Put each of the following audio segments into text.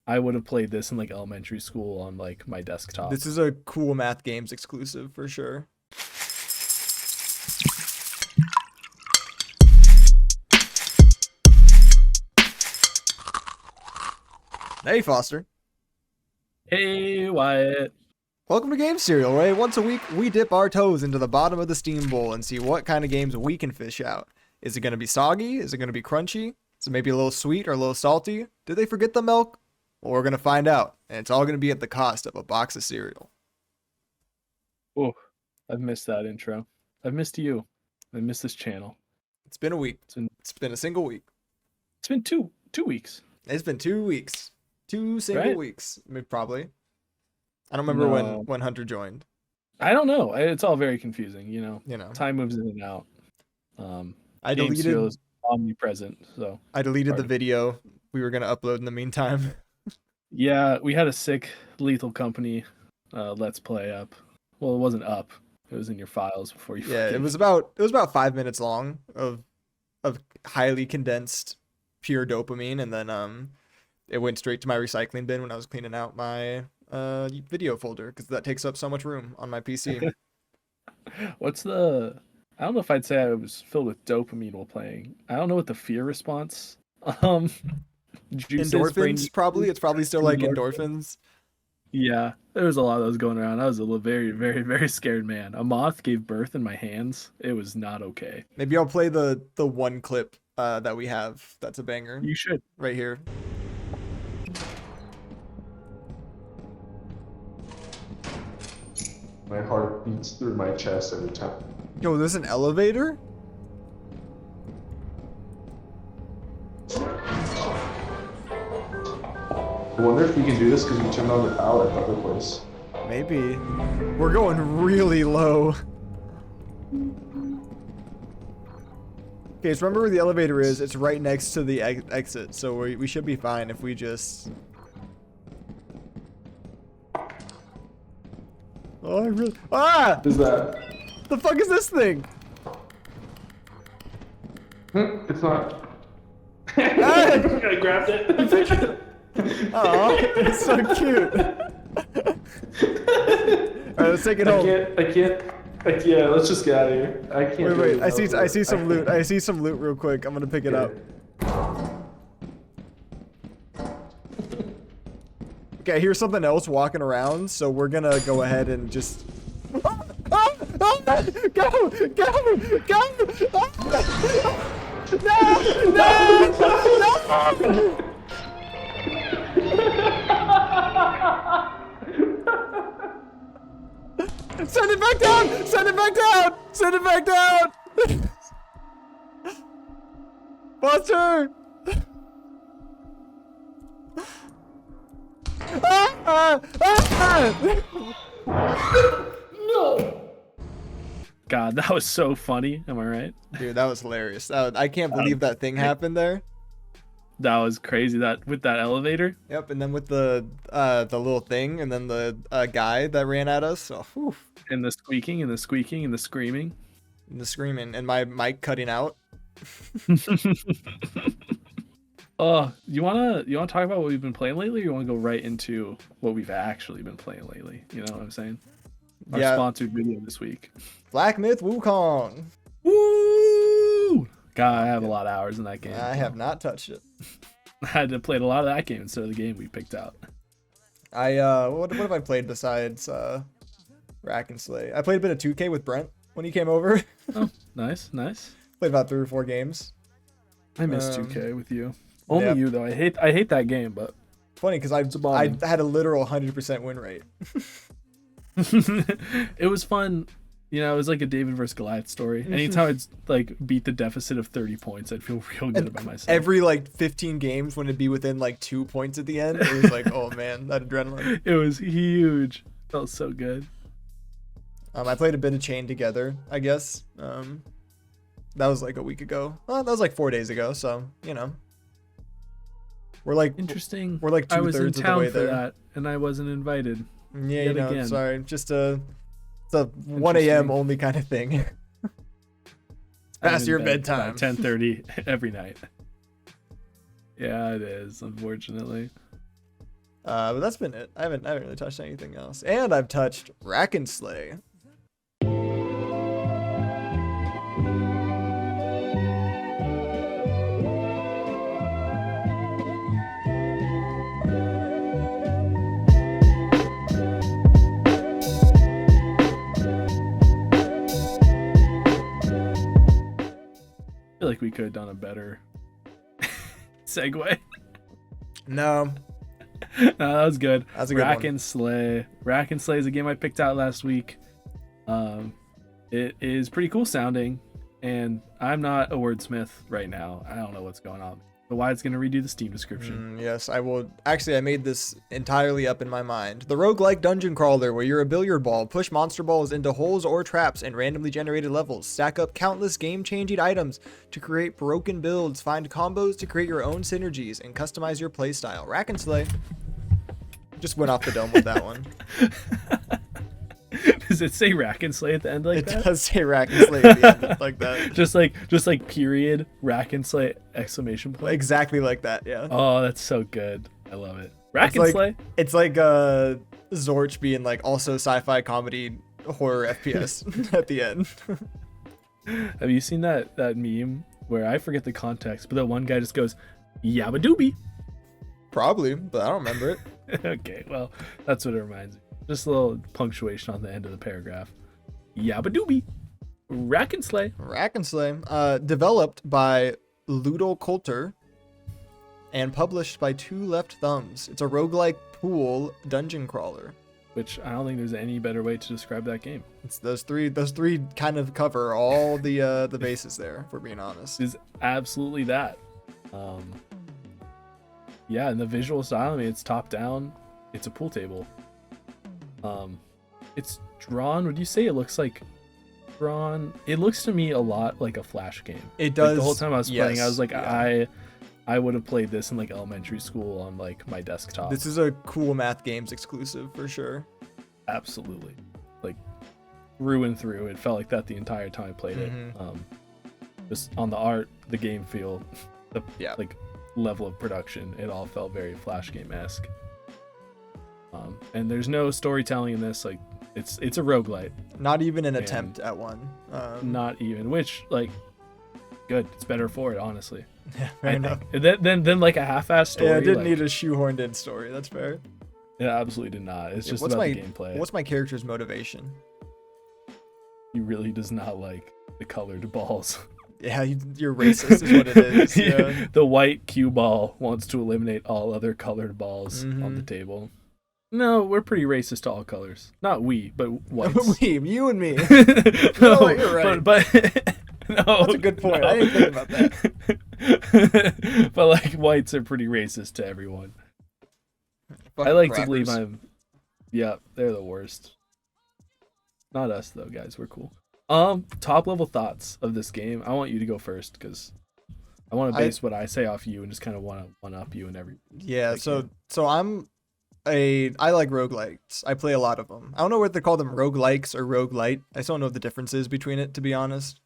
I would have played this in like elementary school on like my desktop. This is a cool math games exclusive for sure. Hey, Foster. Hey, Wyatt. Welcome to Game Serial, right? Once a week, we dip our toes into the bottom of the Steam Bowl and see what kind of games we can fish out. Is it going to be soggy? Is it going to be crunchy? Is it maybe a little sweet or a little salty? Did they forget the milk? Well, we're going to find out. And it's all going to be at the cost of a box of cereal. Oh, I've missed that intro. I've missed you. I missed this channel. It's been a week. It's been a single week. It's been two weeks. It's been 2 weeks. 2 single weeks, probably. I don't remember when Hunter joined. I don't know. It's all very confusing, you know. You know. Time moves in and out. I deleted is omnipresent, so I deleted the video we were gonna upload in the meantime. Yeah, we had a sick Lethal Company Let's Play up. Well, it wasn't up. It was in your files before you. Yeah, it was about 5 minutes long of highly condensed pure dopamine, and then it went straight to my recycling bin when I was cleaning out my video folder because that takes up so much room on my PC. I don't know if I'd say I was filled with dopamine while playing. I don't know what the fear response endorphins probably. It's probably still like endorphins. Yeah, there was a lot of those going around. I was a little very, very, very scared man. A moth gave birth in my hands. It was not okay. Maybe I'll play the one clip that we have. That's a banger. You should. Right here. My heart beats through my chest every time. Yo, there's an elevator? I wonder if we can do this because we turned on the power at the other place. Maybe. We're going really low. Okay, so remember where the elevator is? It's right next to the exit, so we should be fine if we just... Oh, I really... Ah! What is that? The fuck is this thing? It's not. I grabbed it. Oh, it's so cute. Alright, let's take it home. Yeah, let's just get out of here. I can't. Wait, I see some loot. I see some loot real quick. I'm gonna pick it up. Okay, I hear something else walking around, so we're gonna go ahead and just... Go! No! Send it back down! Send it back down! Send it back down! Buster! No! God, that was so funny. Am I right? Dude, that was hilarious. I can't believe that thing happened there. That was crazy. That with that elevator. Yep, and then with the little thing, and then the guy that ran at us. Oh, whew. And the squeaking, and the squeaking, and the screaming. And the screaming, and my mic cutting out. You wanna talk about what we've been playing lately, or you wanna go right into what we've actually been playing lately? You know what I'm saying? Our sponsored video this week. Black Myth Wukong. Woo! God, I have a lot of hours in that game. I have not touched it. I had to play a lot of that game instead of the game we picked out. What have I played besides Rack and Slay? I played a bit of 2K with Brent when he came over. Oh, nice. Played about 3 or 4 games. I missed 2K with you. Only you though. I hate that game, but funny because I had a literal 100% win rate. It was fun. You know, it was like a David versus Goliath story. Anytime I'd like beat the deficit of 30 points, I'd feel real good about myself. Every like 15 games when it'd be within like 2 points at the end, it was like, oh man, that adrenaline. It was huge. Felt so good. I played a bit of Chain Together, I guess. That was like a week ago. Well, that was like 4 days ago, so you know. We're like interesting. We're like 2/3 I was in town of the way for that, and I wasn't invited. Yeah, you know, sorry. Just it's a 1 a.m. only kind of thing. Past your bedtime. 10:30 every night. Yeah, it is, unfortunately. But that's been it. I haven't really touched anything else. And I've touched Rack and Slay. I feel like we could have done a better segue. No, No, that was good. That's a good Rack one. and Slay. Rack and Slay is a game I picked out last week. It is pretty cool sounding, and I'm not a wordsmith right now. I don't know what's going on. So Wyatt's going to redo the Steam description. Yes, I will. Actually, I made this entirely up in my mind. The roguelike dungeon crawler where you're a billiard ball, push monster balls into holes or traps in randomly generated levels, stack up countless game-changing items to create broken builds, find combos to create your own synergies, and customize your playstyle. Rack and Slay. Just went off the dome with that one. Does it say Rack and Slay at the end like It that? does say Rack and Slay at the end like that. just like period Rack and Slay exclamation point. Exactly like that, yeah. Oh, that's so good. I love it. Rack It's and like, Slay. It's like Zorch being like also sci-fi comedy horror FPS at the end. Have you seen that meme where I forget the context, but that one guy just goes, "Yabba doobie." Probably, but I don't remember it. Okay, well, that's what it reminds me. Just a little punctuation on the end of the paragraph. Yabba doobie. Rack and Slay. Rack and Slay, developed by Ludo Coulter and published by Two Left Thumbs. It's a roguelike pool dungeon crawler. Which I don't think there's any better way to describe that game. It's those three kind of cover all the bases there, if we're being honest. Is absolutely that. Yeah, and the visual style, I mean, it's top down. It's a pool table. It's drawn. Would you say it looks like drawn? It looks to me a lot like a Flash game. It does. Like, the whole time I was playing, I was like, yeah. I would have played this in like elementary school on like my desktop. This is a cool math games exclusive for sure. Absolutely, like through and through. It felt like that the entire time I played it. Just on the art, the game feel, the like level of production, it all felt very Flash game-esque. And there's no storytelling in this. Like it's a roguelite. Not even an attempt at one. Not even, which like good. It's better for it, honestly. Yeah, fair enough. Then like a half-assed story. Yeah, it didn't like, need a shoehorned in story. That's fair. It absolutely did not. It's just what's about my the gameplay. What's my character's motivation? He really does not like the colored balls. Yeah, you're racist is what it is. Yeah. The white cue ball wants to eliminate all other colored balls on the table. No, we're pretty racist to all colors. Not we, but whites. You and me. No, you're right. But no, That's a good point. I didn't think about that. But like whites are pretty racist to everyone. Fucking I like to crappers. believe I'm. Yeah, they're the worst. Not us though, guys. We're cool. Top level thoughts of this game. I want you to go first because I want to base what I say off you and just kind of want to one up you and every. Yeah. So I like roguelikes. I play a lot of them. I don't know whether they call them roguelikes or roguelite. I still don't know the differences between it, to be honest.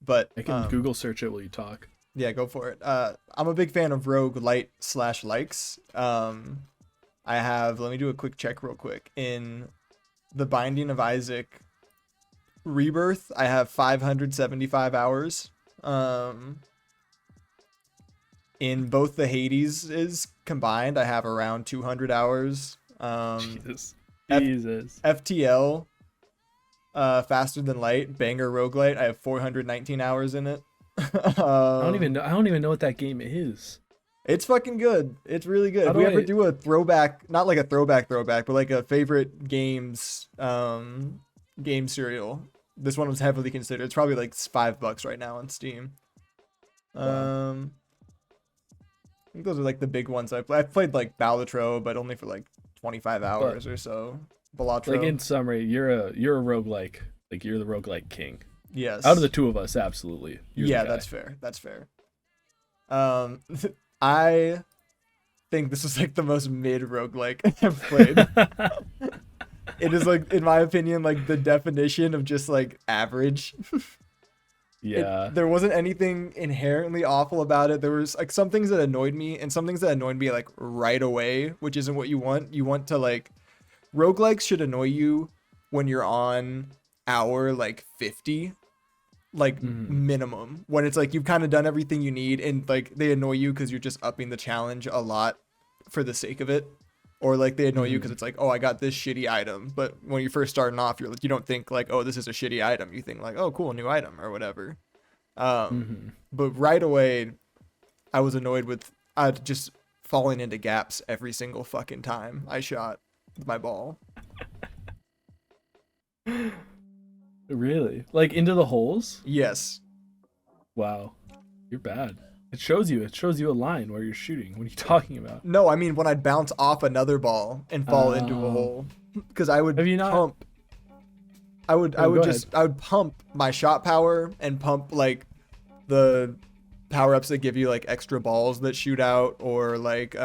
But I can Google search it while you talk. Yeah, go for it. I'm a big fan of roguelite/likes. I have. Let me do a quick check real quick. In The Binding of Isaac Rebirth, I have 575 hours. In both the Hades is combined, I have around 200 hours. Jesus. FTL, Faster Than Light, banger roguelite. I have 419 hours in it. I don't even know what that game is. It's fucking good. It's really good. How If we do ever I- do a throwback, not like a throwback, but like a favorite games game serial, this one was heavily considered. It's probably like $5 right now on Steam. Wow. I think those are like the big ones I play. I've played like Balatro, but only for like 25 hours or so. Balatro. Like in summary, you're a roguelike. Like you're the roguelike king. Yes. Out of the two of us, absolutely. You're the Yeah, guy. that's fair. That's fair. I think this is like the most mid roguelike I've played. It is like, in my opinion, like the definition of just like average. Yeah. There wasn't anything inherently awful about it. There was like some things that annoyed me, and some things that annoyed me like right away, which isn't what you want. You want to like roguelikes should annoy you when you're on hour like 50, like minimum. When it's like you've kind of done everything you need, and like they annoy you because you're just upping the challenge a lot for the sake of it. Or like they annoy you because it's like, oh, I got this shitty item. But when you're first starting off, you're like, you don't think like, oh, this is a shitty item. You think like, oh, cool, new item or whatever. But right away, I was annoyed with just falling into gaps every single fucking time I shot my ball. Really? Like into the holes? Yes. Wow. You're bad. It shows you a line where you're shooting. What are you talking about? No, I mean when I'd bounce off another ball and fall into a hole, because I would Have you not- pump. I would go I would pump my shot power and pump like the power ups that give you like extra balls that shoot out, or like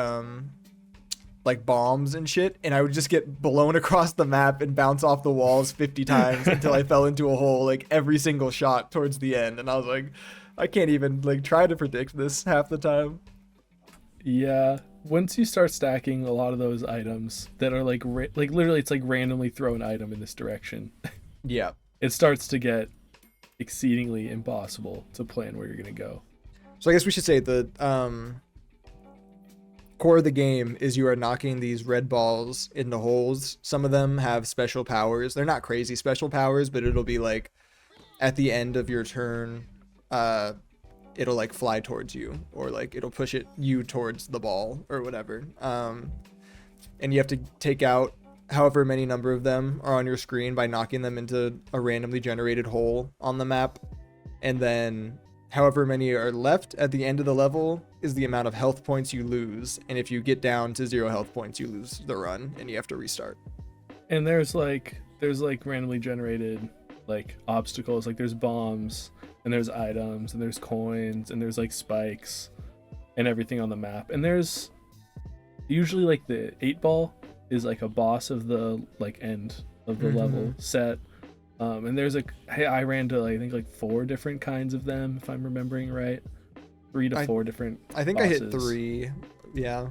bombs and shit, and I would just get blown across the map and bounce off the walls 50 times until I fell into a hole like every single shot towards the end. And I was like, I can't even like try to predict this half the time. Yeah. Once you start stacking a lot of those items that are like literally it's like randomly throw an item in this direction. Yeah. It starts to get exceedingly impossible to plan where you're going to go. So I guess we should say the core of the game is you are knocking these red balls into holes. Some of them have special powers. They're not crazy special powers, but it'll be like at the end of your turn, it'll like fly towards you, or like it'll push you towards the ball or whatever. And you have to take out however many number of them are on your screen by knocking them into a randomly generated hole on the map. And then however many are left at the end of the level is the amount of health points you lose. And if you get down to 0 health points, you lose the run and you have to restart. And there's like randomly generated like obstacles, like there's bombs and there's items and there's coins and there's like spikes and everything on the map. And there's usually like the 8-ball is like a boss of the like end of the level set. And there's I ran to I think like 4 different kinds of them, if I'm remembering right. 3 to 4 different I think bosses. I hit 3. Yeah.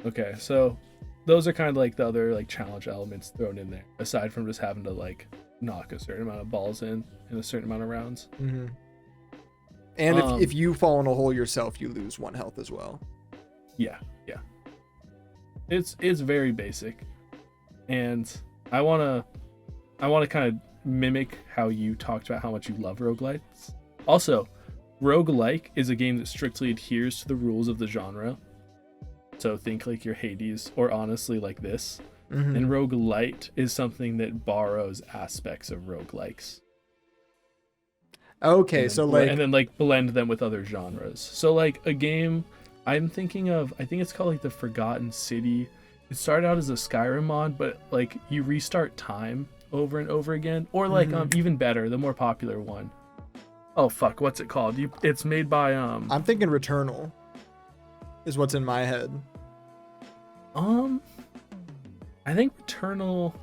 Okay, so those are kind of like the other like challenge elements thrown in there, aside from just having to like knock a certain amount of balls in a certain amount of rounds. And if you fall in a hole yourself, you lose 1 health as well. Yeah. It's very basic, and I wanna kind of mimic how you talked about how much you love roguelites. Also, roguelike is a game that strictly adheres to the rules of the genre. So think like your Hades, or honestly like this. And roguelite is something that borrows aspects of roguelikes. Okay, so like... And then like blend them with other genres. So like a game I'm thinking of, I think it's called like the Forgotten City. It started out as a Skyrim mod, but like you restart time over and over again. Or like even better, the more popular one. Oh fuck, what's it called? It's made by I'm thinking Returnal is what's in my head. I think Returnal.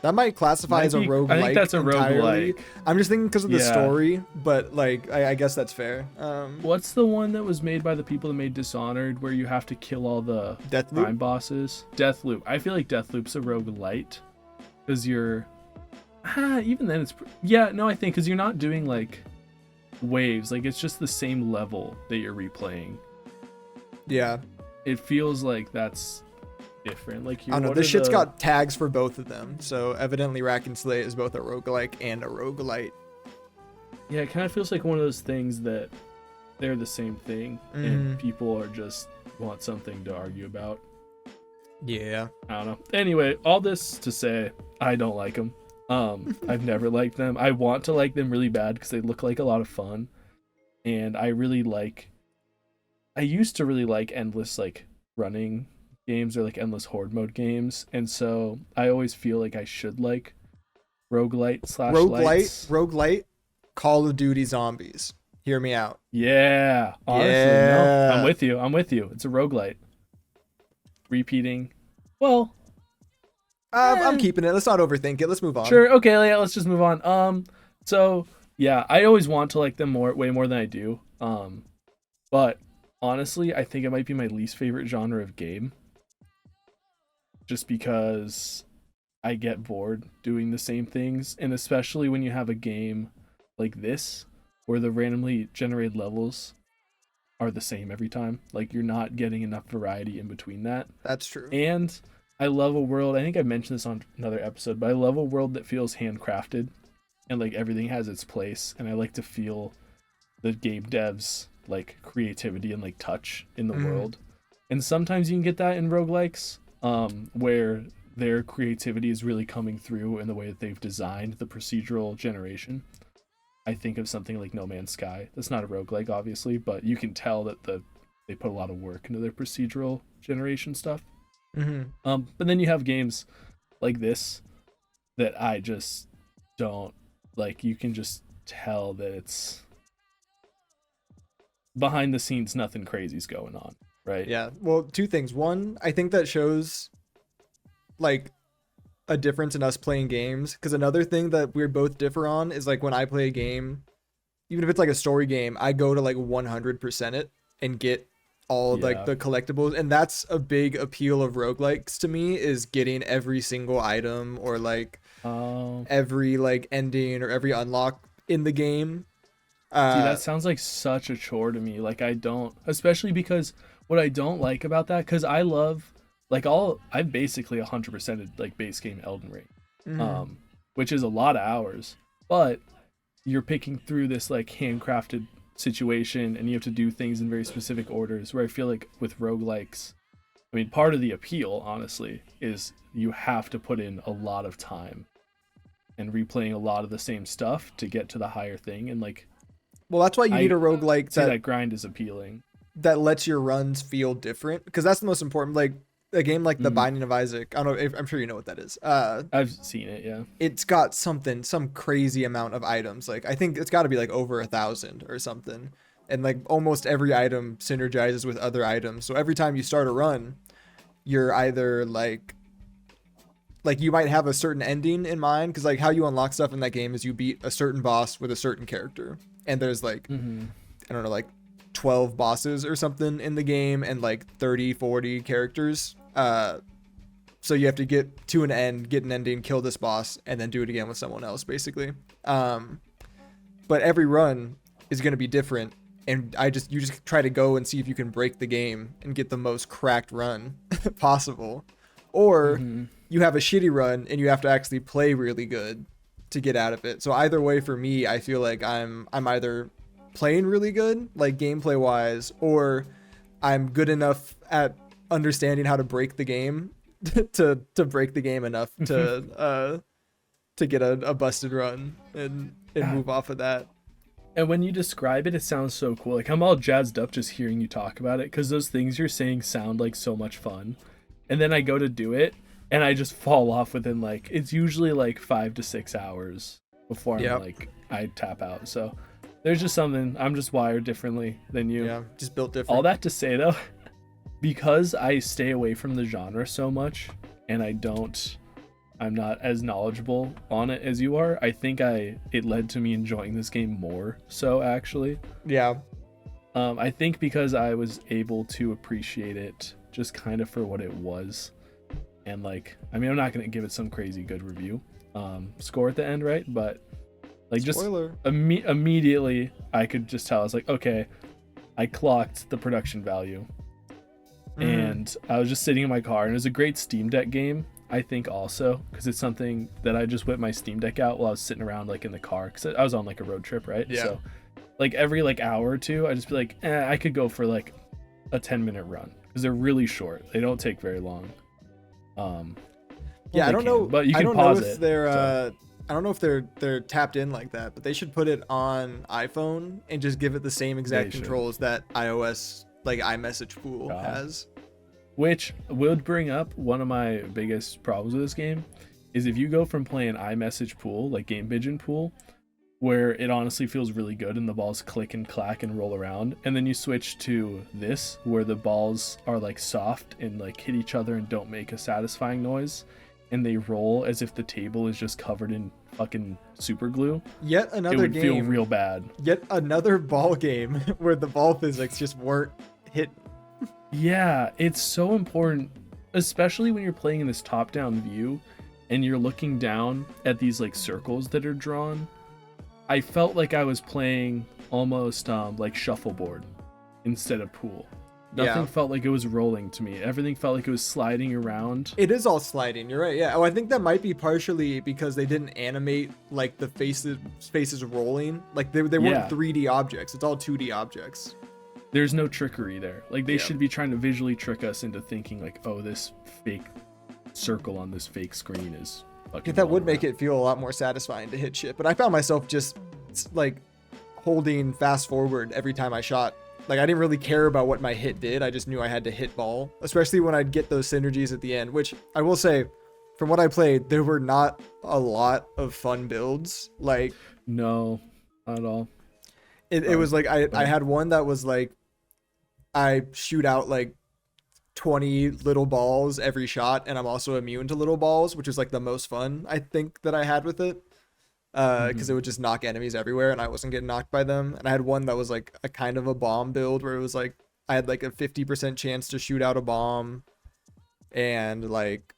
That might classify as a roguelike. I think that's a entirely. roguelike. I'm just thinking because of the story, but like I guess that's fair. What's the one that was made by the people that made Dishonored, where you have to kill all the crime bosses? Deathloop. I feel like Deathloop's a roguelite because you're. Even then, it's I think because you're not doing like waves, like it's just the same level that you're replaying. Yeah. It feels like that's different. Like I don't know. This shit's got tags for both of them, so evidently Rack and Slay is both a roguelike and a roguelite. Yeah, it kind of feels like one of those things that they're the same thing, and people are just want something to argue about. Yeah. I don't know. Anyway, all this to say, I don't like them. I've never liked them. I want to like them really bad because they look like a lot of fun, and I used to really like endless like running games or like endless horde mode games, and so I always feel like I should like roguelite Call of Duty Zombies. Hear me out. Yeah, honestly, no, I'm with you. It's a roguelite. Repeating. Well, I'm keeping it. Let's not overthink it. Let's move on. Sure. Okay. Yeah. Let's just move on. So Yeah, I always want to like them way more than I do. But honestly, I think it might be my least favorite genre of game, just because I get bored doing the same things, and especially when you have a game like this where the randomly generated levels are the same every time. Like you're not getting enough variety in between that. That's true. And I love a world, I think I mentioned this on another episode, but I love a world that feels handcrafted and like everything has its place, and I like to feel the game devs like creativity and like touch in the world. And sometimes you can get that in roguelikes, where their creativity is really coming through in the way that they've designed the procedural generation. I think of something like No Man's Sky. That's not a roguelike, obviously, but you can tell that they put a lot of work into their procedural generation stuff. But then you have games like this that I just don't like. You can just tell that it's behind the scenes, nothing crazy's going on, right? Yeah. Well, two things. One, I think that shows like a difference in us playing games, because another thing that we both differ on is like when I play a game, even if it's like a story game, I go to like 100% it and get all like the collectibles, and that's a big appeal of roguelikes to me, is getting every single item or like every like ending or every unlock in the game. See, that sounds like such a chore to me. Like I don't, especially because what I don't like about that, because I love like I've basically 100%ed like base game Elden Ring, which is a lot of hours, but you're picking through this like handcrafted situation and you have to do things in very specific orders, where I feel like with roguelikes, I mean, part of the appeal honestly is you have to put in a lot of time and replaying a lot of the same stuff to get to the higher thing. And like, well, that's why you need a roguelike that grind is appealing, that lets your runs feel different, because that's the most important. Like a game like The Binding of Isaac, I don't know if, I'm sure you know what that is. I've seen it, yeah. It's got some crazy amount of items. Like I think it's got to be like over 1,000 or something, and like almost every item synergizes with other items. So every time you start a run, you're either like you might have a certain ending in mind, because like how you unlock stuff in that game is you beat a certain boss with a certain character, and there's like I don't know, like 12 bosses or something in the game, and like 30-40 characters. So you have to get to an end, get an ending, kill this boss, and then do it again with someone else, basically. But every run is going to be different, and you just try to go and see if you can break the game and get the most cracked run possible, or you have a shitty run and you have to actually play really good to get out of it. So either way, for me, I feel like I'm either playing really good, like gameplay wise, or I'm good enough at understanding how to break the game to break the game enough to get a busted run and move off of that. And when you describe it, it sounds so cool. Like I'm all jazzed up just hearing you talk about it, because those things you're saying sound like so much fun. And then I go to do it and I just fall off within like, it's usually like 5 to 6 hours before I'm like, I tap out. So there's just something, I'm just wired differently than you. Yeah, just built different. All that to say though, because I stay away from the genre so much and I'm not as knowledgeable on it as you are, I think it led to me enjoying this game more so actually. Yeah. I think because I was able to appreciate it just kind of for what it was. And like, I mean, I'm not going to give it some crazy good review score at the end, right? But like, spoiler. Just immediately I could just tell, I was like, okay, I clocked the production value. And I was just sitting in my car, and it was a great Steam Deck game, I think, also because it's something that I just whipped my Steam Deck out while I was sitting around like in the car, because I was on like a road trip, right? Yeah. So like every like hour or two, I just be like, I could go for like a 10-minute run, because they're really short. They don't take very long. Yeah, I don't know, but you can pause it. I don't know if they're tapped in like that, but they should put it on iPhone and just give it the same exact controls that iOS like iMessage Pool has. Which would bring up one of my biggest problems with this game, is if you go from playing iMessage Pool, like Game Pigeon Pool, where it honestly feels really good and the balls click and clack and roll around, and then you switch to this where the balls are like soft and like hit each other and don't make a satisfying noise, and they roll as if the table is just covered in fucking super glue, Yet it another would feel game. real bad. Yet another ball game where the ball physics just weren't hit. Yeah, it's so important, especially when you're playing in this top-down view and you're looking down at these like circles that are drawn. I felt like I was playing almost like shuffleboard instead of pool. Nothing felt like it was rolling to me. Everything felt like it was sliding around. It is all sliding. You're right. Yeah. Oh, I think that might be partially because they didn't animate like the faces rolling. Like they weren't 3D objects. It's all 2D objects. There's no trickery there. Like they should be trying to visually trick us into thinking like, oh, this fake circle on this fake screen is fucking. That would make it feel a lot more satisfying to hit shit. But I found myself just like holding fast forward every time I shot. Like I didn't really care about what my hit did. I just knew I had to hit ball, especially when I'd get those synergies at the end, which I will say from what I played, there were not a lot of fun builds. Like no, not at all. It was like I had one that was like I shoot out like 20 little balls every shot, and I'm also immune to little balls, which is like the most fun I think that I had with it. Because it would just knock enemies everywhere and I wasn't getting knocked by them. And I had one that was like a kind of a bomb build where it was like I had like a 50% chance to shoot out a bomb, and like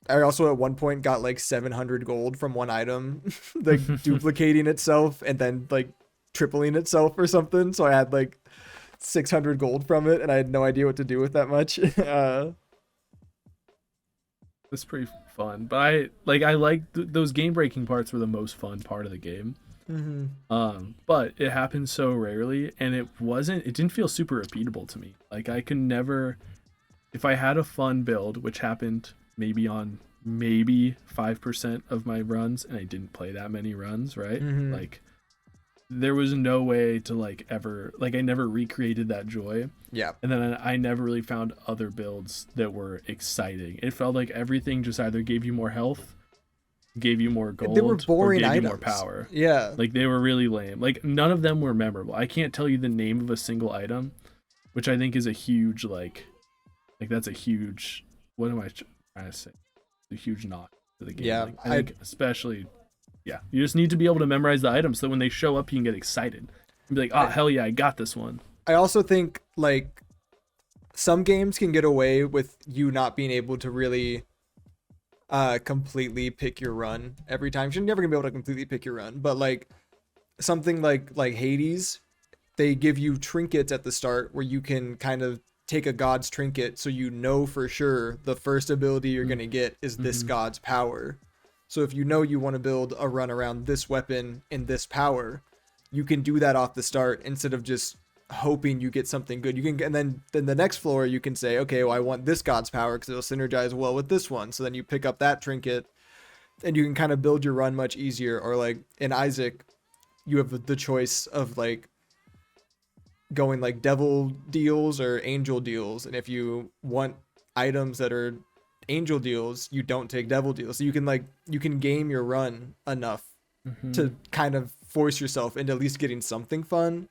I also at one point got like 700 gold from one item like duplicating itself and then like tripling itself or something. So I had like 600 gold from it and I had no idea what to do with that much. It's pretty fun, but I like those game breaking parts were the most fun part of the game. But it happened so rarely, and it didn't feel super repeatable to me. Like I could never, if I had a fun build, which happened maybe on 5% of my runs, and I didn't play that many runs, right? Like there was no way to like ever, like I never recreated that joy. Yeah. And then I never really found other builds that were exciting. It felt like everything just either gave you more health, gave you more gold, they were boring or gave items. you more power. Yeah. Like they were really lame. Like none of them were memorable. I can't tell you the name of a single item, which I think is a huge like that's a huge, what am I trying to say? It's a huge knock to the game. Yeah. Like, I think especially, you just need to be able to memorize the items so when they show up you can get excited and be like, oh hell yeah, I got this one. I also think like some games can get away with you not being able to really completely pick your run every time. You're never gonna be able to completely pick your run, but like something like Hades, they give you trinkets at the start where you can kind of take a god's trinket, so you know for sure the first ability you're gonna get is this god's power. So if you know you want to build a run around this weapon and this power, you can do that off the start instead of just hoping you get something good. You can, and then the next floor you can say, okay, well I want this god's power because it'll synergize well with this one. So then you pick up that trinket and you can kind of build your run much easier. Or like in Isaac, you have the choice of like going like devil deals or angel deals, and if you want items that are angel deals, you don't take devil deals. So you can game your run enough to kind of force yourself into at least getting something fun.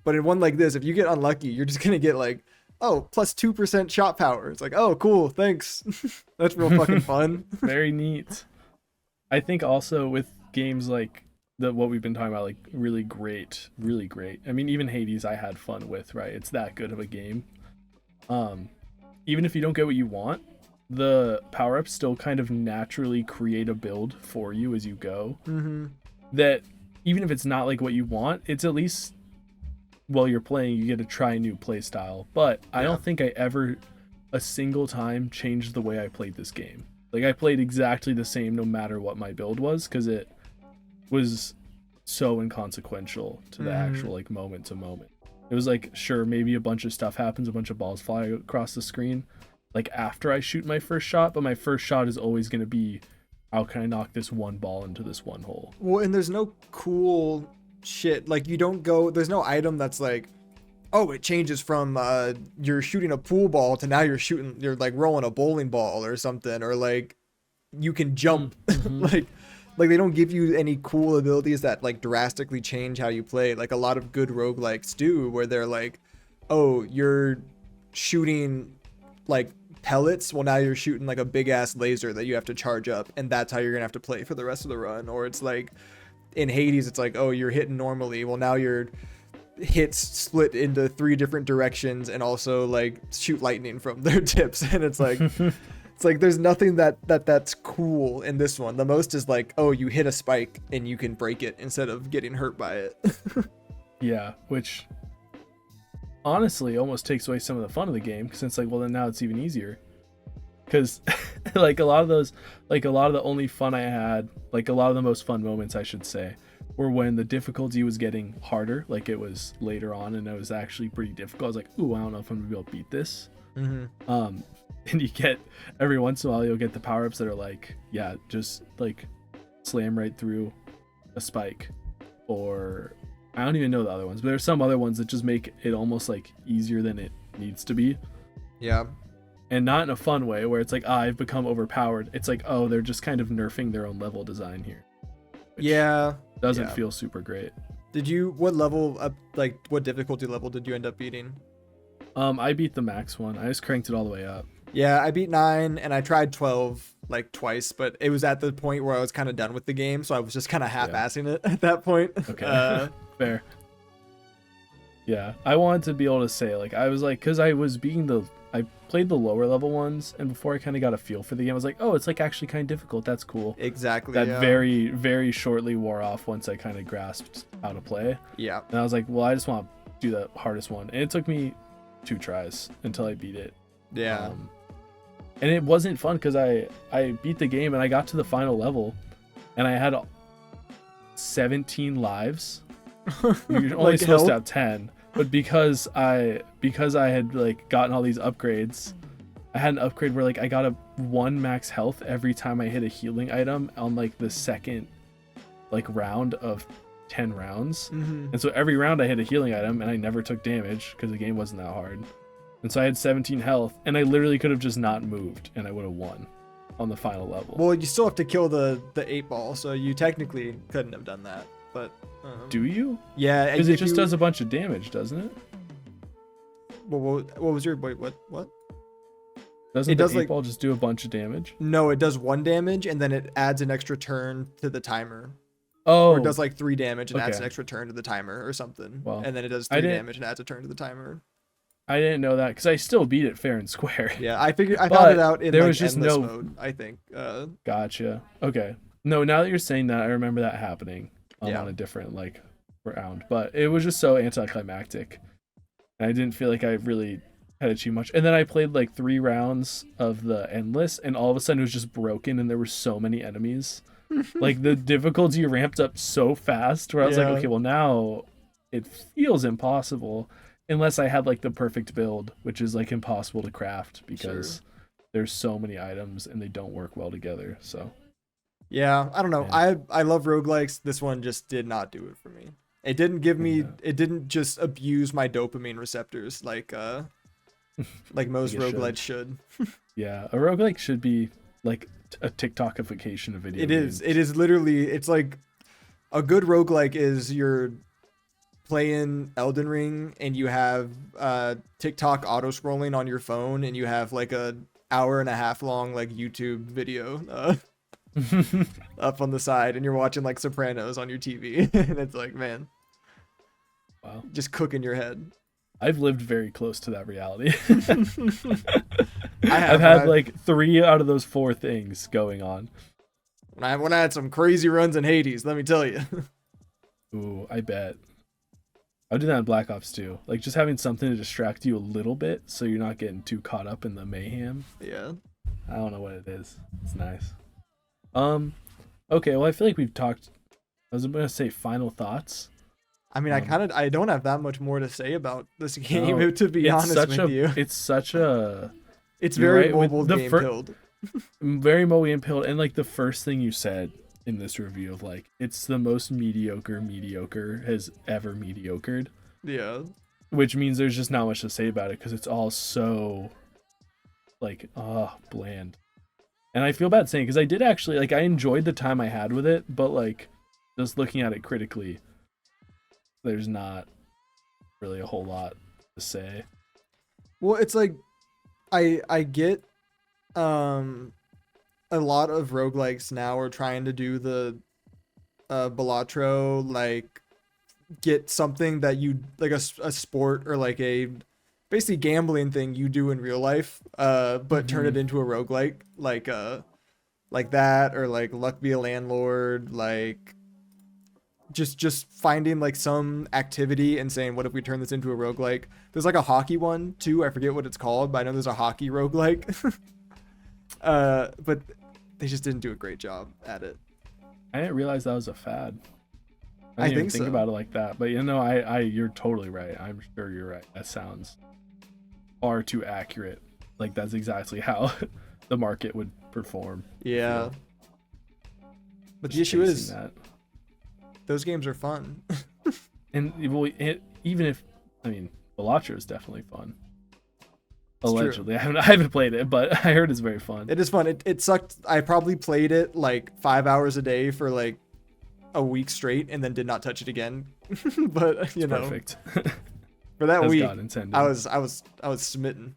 But in one like this, if you get unlucky, you're just gonna get like, oh, plus 2% shot power. It's like, oh cool, thanks. That's real fucking fun. Very neat. I think also with games like what we've been talking about, like really great. I mean, even Hades I had fun with, right? It's that good of a game. Even if you don't get what you want, the power-ups still kind of naturally create a build for you as you go. That even if it's not like what you want, it's at least while you're playing you get to try a new play style. But I don't think I ever a single time changed the way I played this game. Like I played exactly the same no matter what my build was, because it was so inconsequential to the actual like moment to moment. It was like, sure, maybe a bunch of stuff happens, a bunch of balls fly across the screen like after I shoot my first shot, but my first shot is always going to be, how can I knock this one ball into this one hole? Well, and there's no cool shit. Like you don't go, there's no item that's like, oh, it changes from you're shooting a pool ball to now you're like rolling a bowling ball or something, or like you can jump. like they don't give you any cool abilities that like drastically change how you play, like a lot of good roguelikes do, where they're like, oh, you're shooting like pellets, well now you're shooting like a big ass laser that you have to charge up, and that's how you're gonna have to play for the rest of the run. Or it's like in Hades, it's like, oh, you're hitting normally, well now your hits split into 3 different directions and also like shoot lightning from their tips. And it's like it's like there's nothing that's cool in this one. The most is like, oh, you hit a spike and you can break it instead of getting hurt by it. Yeah, which honestly almost takes away some of the fun of the game, because it's like, well, then now it's even easier. Because like a lot of the only fun I had, like a lot of the most fun moments, I should say, were when the difficulty was getting harder. Like it was later on and it was actually pretty difficult. I was like, ooh, I don't know if I'm gonna be able to beat this. And you get, every once in a while you'll get the power-ups that are like, yeah, just like slam right through a spike, or I don't even know the other ones, but there's some other ones that just make it almost like easier than it needs to be. Yeah. And not in a fun way where it's like, I've become overpowered. It's like, oh, they're just kind of nerfing their own level design here. Yeah. Doesn't feel super great. Did you, what level up, like what difficulty level did you end up beating? I beat the max one. I just cranked it all the way up. Yeah, I beat 9 and I tried 12 like twice, but it was at the point where I was kind of done with the game, so I was just kind of half-assing it at that point. Okay. Fair. Yeah, I wanted to be able to say, like, I was like, because I played the lower level ones, and before I kind of got a feel for the game, I was like, oh, it's like actually kind of difficult. That's cool. Exactly. That very, very shortly wore off once I kind of grasped how to play. Yeah. And I was like, well, I just want to do the hardest one. And it took me 2 tries until I beat it. Yeah. And it wasn't fun because I beat the game and I got to the final level and I had 17 lives. You're only supposed to have 10, but because I had like gotten all these upgrades, I had an upgrade where like I got a 1 max health every time I hit a healing item on like the second like round of 10 rounds. And so every round I hit a healing item and I never took damage because the game wasn't that hard. And so I had 17 health, and I literally could have just not moved, and I would have won on the final level. Well, you still have to kill the 8-ball, so you technically couldn't have done that. But do you? Yeah, because it just does a bunch of damage, doesn't it? Well, what was your wait? What? Doesn't the 8-ball just do a bunch of damage? No, it does 1 damage, and then it adds an extra turn to the timer. Oh, or it does like 3 damage and adds an extra turn to the timer or something. Well, and then it does 3 damage and adds a turn to the timer. I didn't know that because I still beat it fair and square. Yeah, I figured I found it out in there like was just endless no mode, I think. Gotcha. Okay. No, now that you're saying that, I remember that happening on a different like round, but it was just so anticlimactic, and I didn't feel like I really had achieved much. And then I played like 3 rounds of the endless, and all of a sudden it was just broken, and there were so many enemies. Like the difficulty ramped up so fast, where I was like, okay, well now it feels impossible. Unless I had like the perfect build, which is like impossible to craft because there's so many items and they don't work well together. So yeah, I don't know. Yeah. I love roguelikes. This one just did not do it for me. It didn't give me it didn't just abuse my dopamine receptors like most roguelikes should. Yeah, a roguelike should be like a TikTokification of video games. It is literally, it's like a good roguelike is you're playing Elden Ring and you have TikTok auto scrolling on your phone and you have like a 1.5 hour long like YouTube video up on the side and you're watching like Sopranos on your TV and it's like, man, wow, just cooking your head. I've lived very close to that reality. I've had like 3 out of those 4 things going on. When I had some crazy runs in Hades, let me tell you. Ooh, I bet. I would do that in Black Ops 2. Like just having something to distract you a little bit so you're not getting too caught up in the mayhem. Yeah. I don't know what it is. It's nice. Okay, well I feel like we've talked. I was gonna say final thoughts. I mean, I don't have that much more to say about this game, to be honest with you. It's very mobile game pilled. Very mobile game pilled, and like the first thing you said in this review of like it's the most mediocre has ever mediocred. Yeah. Which means there's just not much to say about it because it's all so like bland. And I feel bad saying because I did actually like I enjoyed the time I had with it, but like just looking at it critically, there's not really a whole lot to say. Well, it's like I get a lot of roguelikes now are trying to do the Balatro, like get something that you like a sport or like a basically gambling thing you do in real life, but turn it into a roguelike, like that, or like Luck Be a Landlord, like just finding like some activity and saying, what if we turn this into a roguelike? There's like a hockey one too, I forget what it's called, but I know there's a hockey roguelike. But they just didn't do a great job at it. I didn't realize that was a fad. I didn't even think think so. about it like that. But you know, you're totally right. I'm sure you're right. That sounds far too accurate. Like that's exactly how the market would perform. Yeah. But the Just issue chasing is that. those games are fun. And even if, I mean, Balatro is definitely fun. It's Allegedly, I haven't played it, but I heard it's very fun. It is fun. It sucked. I probably played it like 5 hours a day for like a week straight and then did not touch it again. But you know, Perfect. for that As week, God intended. I was smitten.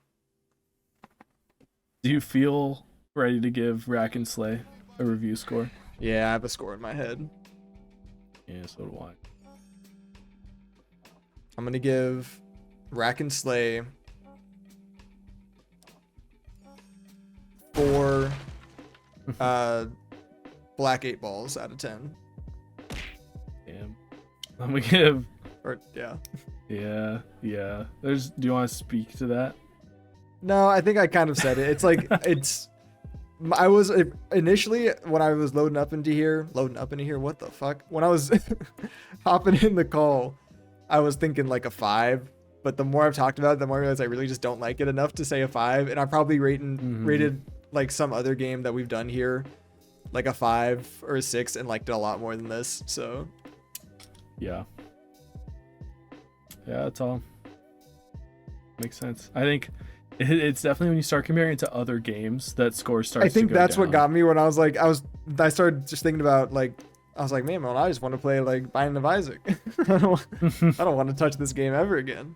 Do you feel ready to give Rack and Slay a review score? Yeah, I have a score in my head. Yeah, so do I. I'm gonna give Rack and Slay 4 black 8 balls out of 10. Damn. I'm gonna give. Or yeah. Yeah. Do you want to speak to that? No, I think I kind of said it. It's like I was initially when I was loading up into here. What the fuck? When I was hopping in the call, I was thinking like a 5. But the more I've talked about it, the more I realize I really just don't like it enough to say a 5. And I probably rated like some other game that we've done here, like a 5 or a 6, and liked it a lot more than this. So Yeah, that's all. Makes sense. I think it's definitely when you start comparing it to other games that score starts. I think to go that's down. what got me when I started just thinking about like, I was like, man, I just want to play like Binding of Isaac. I don't want to touch this game ever again.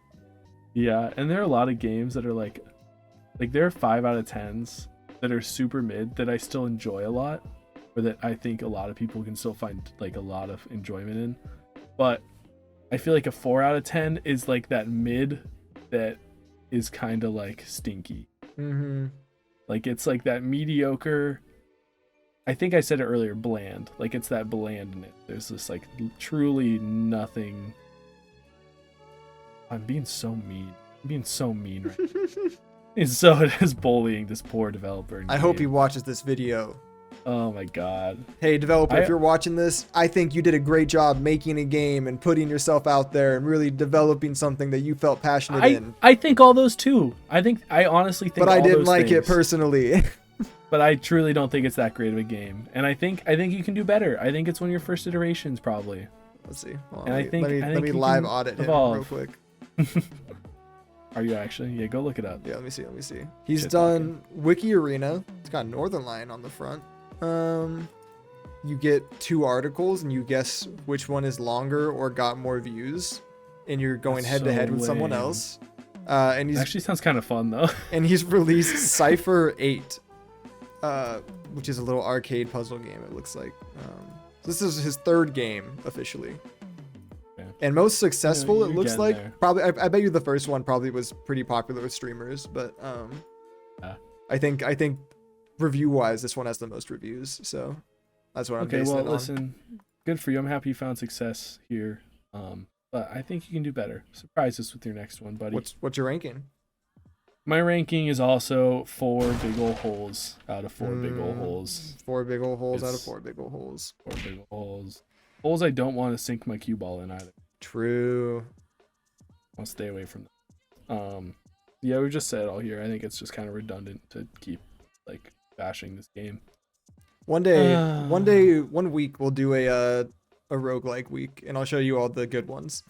Yeah, and there are a lot of games that are like there are 5 out of 10s that are super mid that I still enjoy a lot, or that I think a lot of people can still find like a lot of enjoyment in. But I feel like a 4 out of 10 is like that mid that is kind of like stinky. Like it's like that mediocre. I think I said it earlier, bland. Like it's that bland in it. There's this like truly nothing. I'm being so mean. Right now. He's so just bullying this poor developer. I hope he watches this video. Oh my god. Hey, developer, if you're watching this, I think you did a great job making a game and putting yourself out there and really developing something that you felt passionate in. I think all those too. I honestly think. But I all didn't those like it things. personally. But I truly don't think it's that great of a game. And I think you can do better. I think it's one of your first iterations probably. Let's see. Hold on, And I think let me you live can audit him evolve. real quick. Are you actually? Yeah, go look it up. Yeah, let me see. He's Shit done Wiki Arena. It's got Northern Line on the front. You get 2 articles and you guess which one is longer or got more views, and you're going That's head to head so with someone lame. else. And he's Actually sounds kind of fun though. and he's released Cypher 8, which is a little arcade puzzle game. It looks like. This is his 3rd game officially. Okay. And most successful, it you're looks getting like. there. Probably, I bet you the first one probably was pretty popular with streamers, but Yeah. I think review-wise, this one has the most reviews, so that's what I'm Okay, basing well it on. listen, good for you. I'm happy you found success here. But I think you can do better. Surprise us with your next one, buddy. What's your ranking? My ranking is also 4 big ol' holes out of 4 big ol' holes. 4 big old holes out of It's- 4 big old holes. 4 big ol' holes. Holes I don't want to sink my cue ball in either. True. I'll stay away from them. Yeah, we just said it all here. I think it's just kind of redundant to keep like bashing this game. One week we'll do a roguelike week, and I'll show you all the good ones.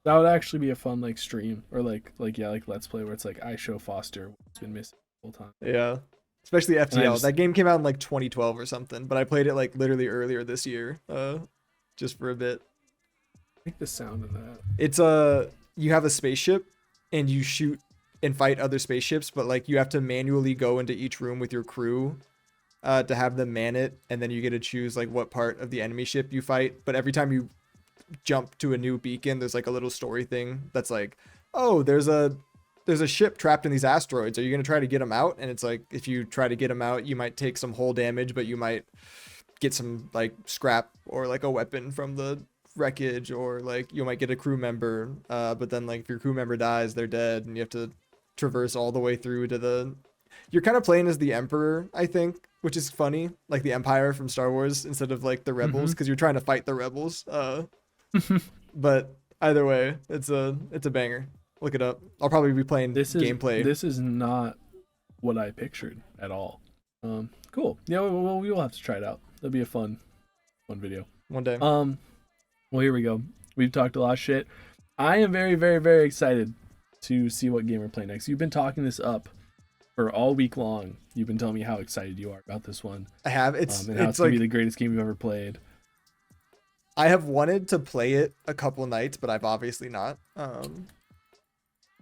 That would actually be a fun like stream or like let's play where it's like I show Foster what's been missing the whole time. Yeah. Especially FTL. just- That game came out in like 2012 or something, but I played it like literally earlier this year, just for a bit. I like the sound of that. It's you have a spaceship and you shoot and fight other spaceships, but like you have to manually go into each room with your crew to have them man it, and then you get to choose like what part of the enemy ship you fight. But every time you jump to a new beacon, there's like a little story thing that's like, oh, there's a ship trapped in these asteroids. Are you going to try to get them out? And it's like, if you try to get them out, you might take some hull damage, but you might get some like scrap or like a weapon from the wreckage, or like you might get a crew member. But then like if your crew member dies, they're dead, and you have to traverse all the way through to the... You're kind of playing as the Emperor, I think, which is funny, like the Empire from Star Wars instead of like the Rebels, because you're trying to fight the Rebels. But either way, it's a banger. Look it up. I'll probably be playing gameplay. This is not what I pictured at all. Cool. Yeah, well, we will have to try it out. That'll be a fun video. One day. Well, here we go. We've talked a lot of shit. I am very, very, very excited to see what game we're playing next. You've been talking this up for all week long. You've been telling me how excited you are about this one. I have. It's and how it's gonna be the greatest game you've ever played. I have wanted to play it a couple nights, but I've obviously not.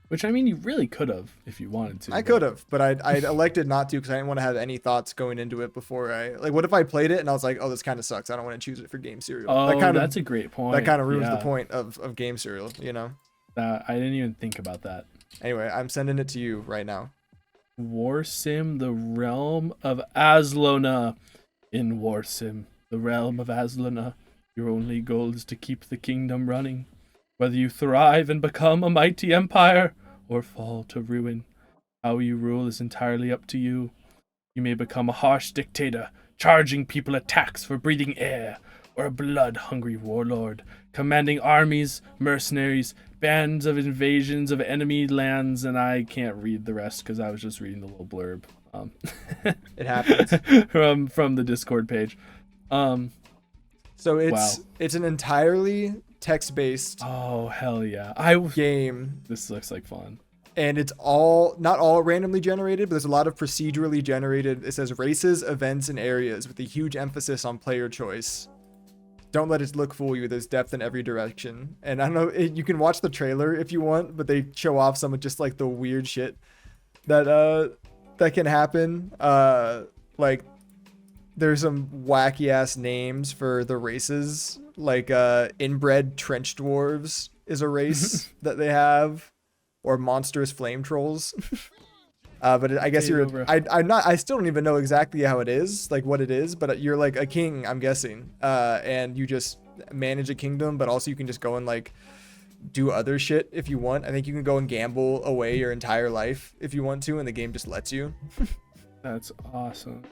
Which, I mean, you really could have if you wanted to. I could have, but I elected not to because I didn't want to have any thoughts going into it before I... Like, what if I played it and I was like, oh, this kind of sucks. I don't want to choose it for Game Serial. Oh, that's a great point. That kind of ruins the point of Game Serial, you know? I didn't even think about that. Anyway, I'm sending it to you right now. War Sim, the realm of Aslona. In War Sim, the realm of Aslona, your only goal is to keep the kingdom running. Whether you thrive and become a mighty empire, or fall to ruin, how you rule is entirely up to you. You may become a harsh dictator, charging people at tax for breathing air, or a blood-hungry warlord, commanding armies, mercenaries, bands of invasions of enemy lands, and I can't read the rest because I was just reading the little blurb. It happens. from the Discord page. So it's an entirely text-based oh hell yeah game. This looks like fun, and it's not all randomly generated, but there's a lot of procedurally generated. It says races, events, and areas with a huge emphasis on player choice. Don't let its look fool you. There's depth in every direction. And I don't know, you can watch the trailer if you want, but they show off some of just like the weird shit that can happen. Like there's some wacky ass names for the races, like inbred trench dwarves is a race that they have, or monstrous flame trolls. But I guess I still don't even know exactly how it is, like what it is, but you're like a king, I'm guessing, and you just manage a kingdom, but also you can just go and like do other shit if you want. I think you can go and gamble away your entire life if you want to, and the game just lets you. That's awesome.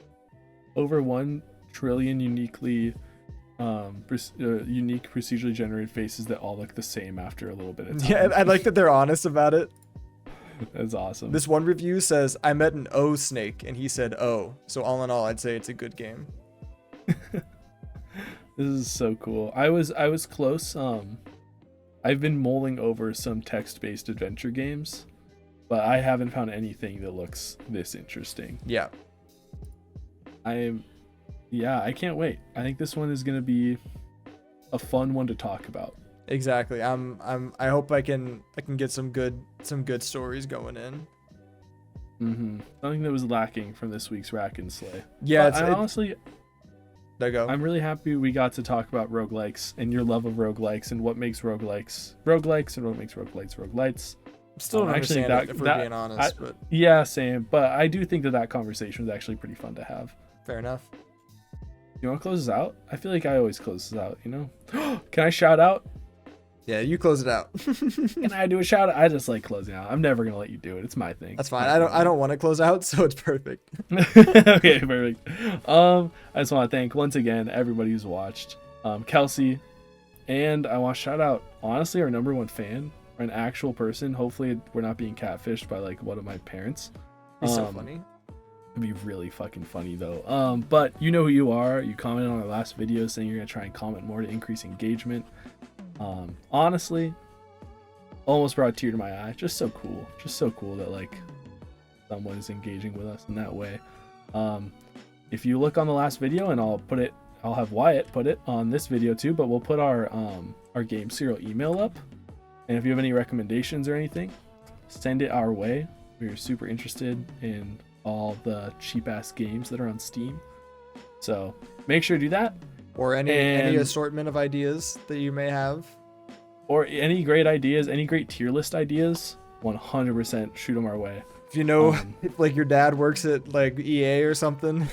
Over 1 trillion unique procedurally generated faces that all look the same after a little bit of time. Yeah, I like that they're honest about it. That's awesome. This one review says, I met an O snake and he said oh. So all in all, I'd say it's a good game. This is so cool. I was close. I've been mulling over some text-based adventure games, but I haven't found anything that looks this interesting. Yeah. I can't wait. I think this one is going to be a fun one to talk about. Exactly. I hope I can get some good stories going in. Something that was lacking from this week's Rack and Slay. Yeah, honestly, there you go. I'm really happy we got to talk about roguelikes and your love of roguelikes and what makes roguelikes and what makes roguelites roguelites. Still don't understand it, if we're being honest. But yeah, same. But I do think that conversation was actually pretty fun to have. Fair enough. You want to close this out? I feel like I always close this out, you know? Can I shout out? Yeah, you close it out. Can I do a shout out? I just like closing out. I'm never gonna let you do it. It's my thing. That's fine. I don't want to close out, so it's perfect. Okay, perfect. I just want to thank once again everybody who's watched. Kelsey, and I want to shout out honestly our #1 fan, or an actual person. Hopefully we're not being catfished by like one of my parents. It's so funny. It'd be really fucking funny though. But you know who you are. You commented on our last video saying you're gonna try and comment more to increase engagement. Honestly, almost brought a tear to my eye. Just so cool that like someone is engaging with us in that way. If you look on the last video, and I'll have Wyatt put it on this video too, but we'll put our Game Serial email up, and if you have any recommendations or anything, send it our way. we're super interested in all the cheap ass games that are on Steam. So make sure to do that. Or any And- assortment of ideas that you may have. Or any great ideas, any great tier list ideas, 100% shoot them our way. If you know, Um, if like your dad works at like EA or something,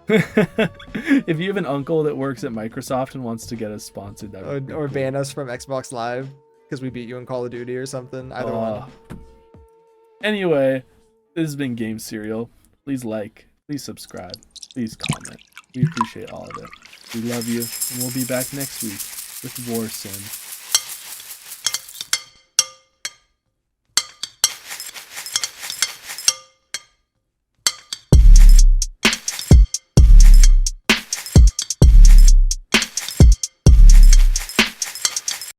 If you have an uncle that works at Microsoft and wants to get us sponsored, that would be or cool. ban us from Xbox Live because we beat you in Call of Duty or something. Either one. Anyway, this has been Game Serial. Please like, please subscribe, please comment. We appreciate all of it. We love you, and we'll be back next week with Warsin.